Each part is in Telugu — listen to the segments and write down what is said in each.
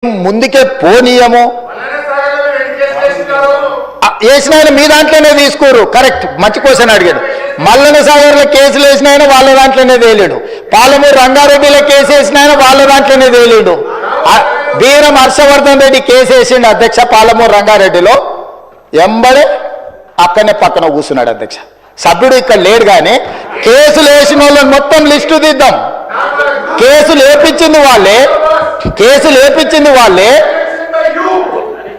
ముందుకే పోనీయము వేసిన మీ దాంట్లోనే తీసుకోరు. కరెక్ట్, మంచి క్వశ్చన్ అడిగాడు. మల్లన సాగర్లో కేసులు వేసిన ఆయన వాళ్ళ దాంట్లోనే తేలేడు. పాలమూరు రంగారెడ్డిలో కేసు వేసిన ఆయన వాళ్ళ దాంట్లోనే తేలేడు. వీరం హర్షవర్ధన్ రెడ్డి కేసు వేసిండు అధ్యక్ష పాలమూరు రంగారెడ్డిలో, ఎంబడే అక్కడనే పక్కన కూర్చున్నాడు అధ్యక్ష. సభ్యుడు ఇక్కడ లేడు, కానీ కేసులు వేసిన వాళ్ళని మొత్తం లిస్టు తీద్దాం. కేసులు వేపించింది వాళ్ళే, కేసులు వేపించింది వాళ్ళే,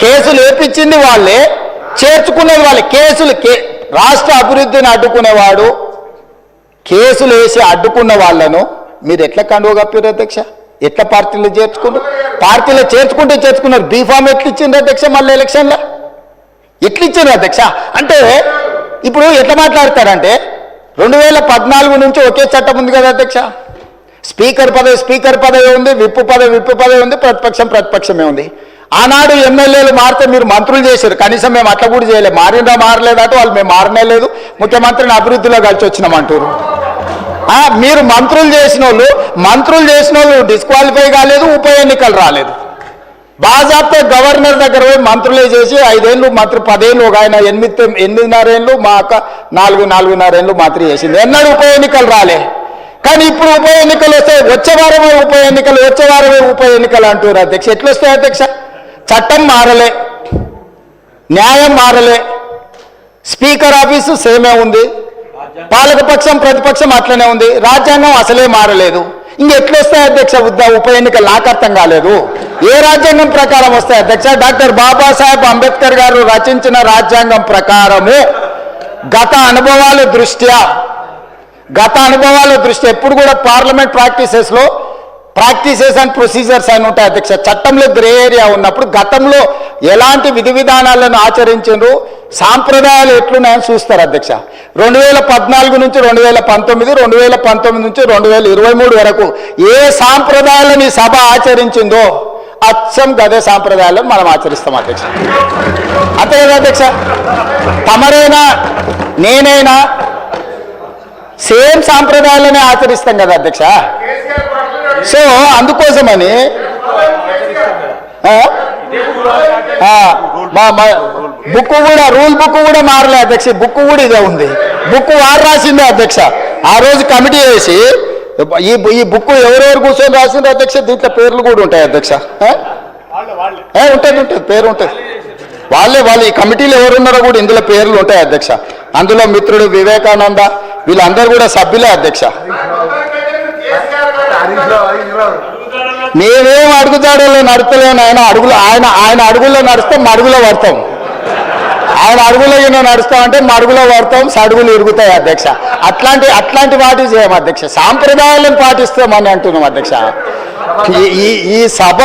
కేసులు వేపించింది వాళ్ళే, చేర్చుకునేది వాళ్ళే. కేసులు రాష్ట్ర అభివృద్ధిని అడ్డుకునేవాడు కేసులు వేసి అడ్డుకున్న వాళ్ళను మీరు ఎట్లా కండువ కప్పారు అధ్యక్ష? ఎట్లా పార్టీలో చేర్చుకున్నారు? పార్టీలో చేర్చుకున్నారు. బీఫామ్ ఎట్లా ఇచ్చింది అధ్యక్ష? మళ్ళీ ఎలక్షన్లో ఎట్లా ఇచ్చారు అధ్యక్ష? అంటే ఇప్పుడు ఎట్లా మాట్లాడతారంటే 2014 నుంచి ఒకే చట్టం ఉంది కదా అధ్యక్ష. స్పీకర్ పదవి ఉంది, విప్పు పదవి ఉంది, ప్రతిపక్షమే ఉంది. ఆనాడు ఎమ్మెల్యేలు మారితే మీరు మంత్రులు చేశారు, కనీసం మేము అట్లా కూడా చేయలేదు. మారలేదట వాళ్ళు, మేము మారనే లేదు, ముఖ్యమంత్రిని అభివృద్ధిలో కలిసి వచ్చినామంటారు. మీరు మంత్రులు చేసిన వాళ్ళు డిస్క్వాలిఫై కాలేదు, ఉప ఎన్నికలు రాలేదు. బాజాప్తే గవర్నర్ దగ్గర పోయి మంత్రులే చేసి 5 ఏళ్ళు మంత్రి, 10 ఏళ్ళు, ఒక ఆయన 8.5 ఏళ్ళు, మా అక్క 4.5 ఏళ్ళు మంత్రి చేసింది. ఎన్నడూ ఉప ఎన్నికలు రాలే. కానీ ఇప్పుడు ఉప ఎన్నికలు వస్తే వచ్చే వారమే ఉప ఎన్నికలు అంటారు అధ్యక్ష. ఎట్లా వస్తాయి అధ్యక్ష? చట్టం మారలే, న్యాయం మారలే, స్పీకర్ ఆఫీసు సేమే ఉంది, పాలకపక్షం ప్రతిపక్షం అట్లనే ఉంది, రాజ్యాంగం అసలే మారలేదు. ఇంకెట్లా వస్తాయి అధ్యక్ష ఉప ఎన్నికలు? నాకు అర్థం కాలేదు. ఏ రాజ్యాంగం ప్రకారం వస్తాయి అధ్యక్ష? డాక్టర్ బాబాసాహెబ్ అంబేద్కర్ గారు రచించిన రాజ్యాంగం ప్రకారము గత అనుభవాల దృష్ట్యా ఎప్పుడు కూడా పార్లమెంట్ ప్రాక్టీసెస్ అండ్ ప్రొసీజర్స్ అని ఉంటాయి అధ్యక్ష. చట్టంలో గ్రే ఏరియా ఉన్నప్పుడు గతంలో ఎలాంటి విధి విధానాలను ఆచరించారు, సాంప్రదాయాలు ఎట్లున్నాయని చూస్తారు అధ్యక్ష. 2014 నుంచి 2019, 2019 నుంచి 2023 వరకు ఏ సాంప్రదాయాలను ఈ సభ ఆచరించిందో అచ్చం గదే సాంప్రదాయాలను మనం ఆచరిస్తాం అధ్యక్ష. అంతే కదా అధ్యక్ష? తమరైనా నేనైనా సేమ్ సాంప్రదాయాలనే ఆచరిస్తాం కదా అధ్యక్ష. సో అందుకోసమని రూల్ బుక్ కూడా మారలే అధ్యక్ష. బుక్ కూడా ఇదే ఉంది. బుక్ వారు రాసిందే అధ్యక్ష. ఆ రోజు కమిటీ వేసి ఈ బుక్ ఎవరెవరు కూర్చొని రాసింది అధ్యక్ష? దీంట్లో పేర్లు కూడా ఉంటాయి అధ్యక్ష. ఉంటుంది, పేరు ఉంటుంది. వాళ్ళు ఈ కమిటీలో ఎవరున్నారో కూడా ఇందులో పేర్లు ఉంటాయి అధ్యక్ష. అందులో మిత్రుడు వివేకానంద వీళ్ళందరూ కూడా సభ్యులే అధ్యక్ష. మేమేం అడుగుతాడో నడుస్తలేను. ఆయన అడుగుల్లో నడుస్తాం, మడుగులో పడతాం. ఆయన అడుగులో నడుస్తామంటే మడుగులో పడతాం, సడుగులు ఇరుగుతాయి అధ్యక్ష. అట్లాంటి వాటి చేయం అధ్యక్ష. సాంప్రదాయాలను పాటిస్తామని అంటున్నాం అధ్యక్ష. ఈ సభ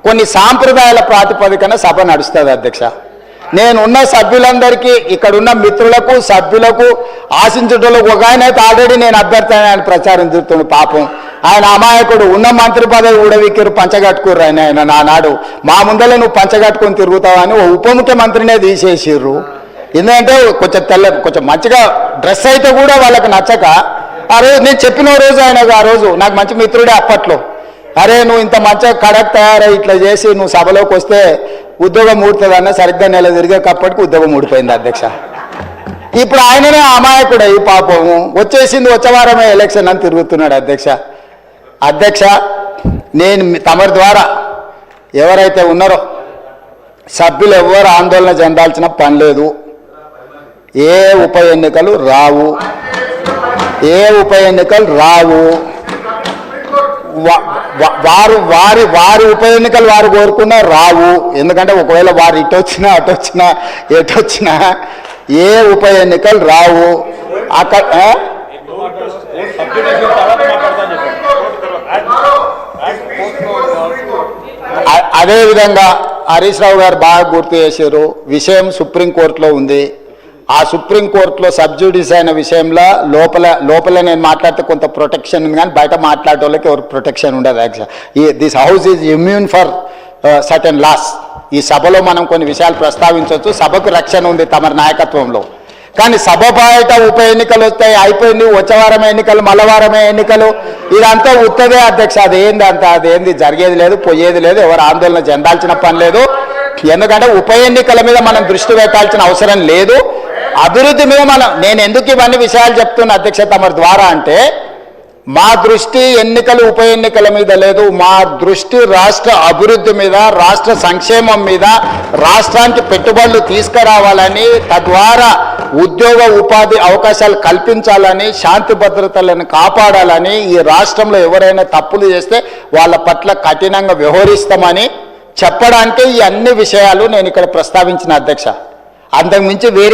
కొన్ని సాంప్రదాయాల ప్రాతిపదికన సభ నడుస్తుంది అధ్యక్ష. నేనున్న సభ్యులందరికీ, ఇక్కడున్న మిత్రులకు, సభ్యులకు, ఆశించుటలకు ఒక ఆయన అయితే ఆల్రెడీ నేను అభ్యర్థి ఆయన ప్రచారం చేస్తున్నాడు. పాపం ఆయన అమాయకుడు. ఉన్న మంత్రి పదవి ఊడవిక్కిరు, పంచగట్టుకుర్రు. ఆయన నానాడు మా ముందరే నువ్వు పంచగట్టుకొని తిరుగుతావని ఓ ఉప ముఖ్యమంత్రినే తీసేసిర్రు. ఎందుకంటే కొంచెం మంచిగా డ్రెస్ అయితే కూడా వాళ్ళకి నచ్చక ఆ రోజు నేను చెప్పిన రోజు ఆ రోజు నాకు మంచి మిత్రుడే అప్పట్లో, అరే నువ్వు ఇంత మంచిగా కడక్ తయారై ఇట్లా చేసి నువ్వు సభలోకి వస్తే ఉద్యోగం ఊడుతుందన్న సరిగ్గా నెల తిరిగేటప్పటికి ఉద్యోగం ఊడిపోయింది అధ్యక్ష. ఇప్పుడు ఆయననే అమాయకుడే ఈ పాపము. వచ్చే వారమే ఎలక్షన్ అని తిరుగుతున్నాడు అధ్యక్ష. నేను తమరి ద్వారా ఎవరైతే ఉన్నారో సభ్యులు ఎవరు ఆందోళన చెందాల్సిన పని లేదు. ఏ ఉప ఎన్నికలు రావు. వారి ఉప ఎన్నికలు వారు కోరుకున్నా రావు. ఎందుకంటే ఒకవేళ వారు ఎటొచ్చినా ఏ ఉప ఎన్నికలు రావు. అదేవిధంగా హరీష్ రావు గారు బాగా గుర్తు చేశారు. విషయం సుప్రీంకోర్టులో ఉంది. ఆ సుప్రీంకోర్టులో సబ్జుడిస్ అయిన విషయంలో లోపల నేను మాట్లాడితే కొంత ప్రొటెక్షన్ ఉంది, కానీ బయట మాట్లాడే వాళ్ళకి ఎవరికి ప్రొటెక్షన్ ఉండదు. This house is immune for certain laws. ఈ సభలో మనం కొన్ని విషయాలు ప్రస్తావించవచ్చు. సభకు రక్షణ ఉంది తమ నాయకత్వంలో. కానీ సభ బయట ఉప ఎన్నికలు వస్తాయి, అయిపోయింది, వచ్చే వారమే ఎన్నికలు, మళ్ళా వారమే ఎన్నికలు, ఇదంతా ఉత్తదే అధ్యక్ష. అదేంది అంత, అదేంది జరిగేది లేదు, పోయేది లేదు, ఎవరు ఆందోళన చెందాల్సిన పని లేదు. ఎందుకంటే ఉప ఎన్నికల మీద మనం దృష్టి పెట్టాల్సిన అవసరం లేదు. అభివృద్ధి మీద నేను ఎందుకు ఇవన్నీ విషయాలు చెప్తున్నా అధ్యక్ష తమరి ద్వారా అంటే, మా దృష్టి ఎన్నికలు ఉప ఎన్నికల మీద లేదు, మా దృష్టి రాష్ట్ర అభివృద్ధి మీద, రాష్ట్ర సంక్షేమం మీద, రాష్ట్రానికి పెట్టుబడులు తీసుకురావాలని, తద్వారా ఉద్యోగ ఉపాధి అవకాశాలు కల్పించాలని, శాంతి భద్రతలను కాపాడాలని, ఈ రాష్ట్రంలో ఎవరైనా తప్పులు చేస్తే వాళ్ళ పట్ల కఠినంగా వ్యవహరిస్తామని చెప్పడానికి ఈ అన్ని విషయాలు నేను ఇక్కడ ప్రస్తావించిన అధ్యక్ష. అంతకుమించి వేరే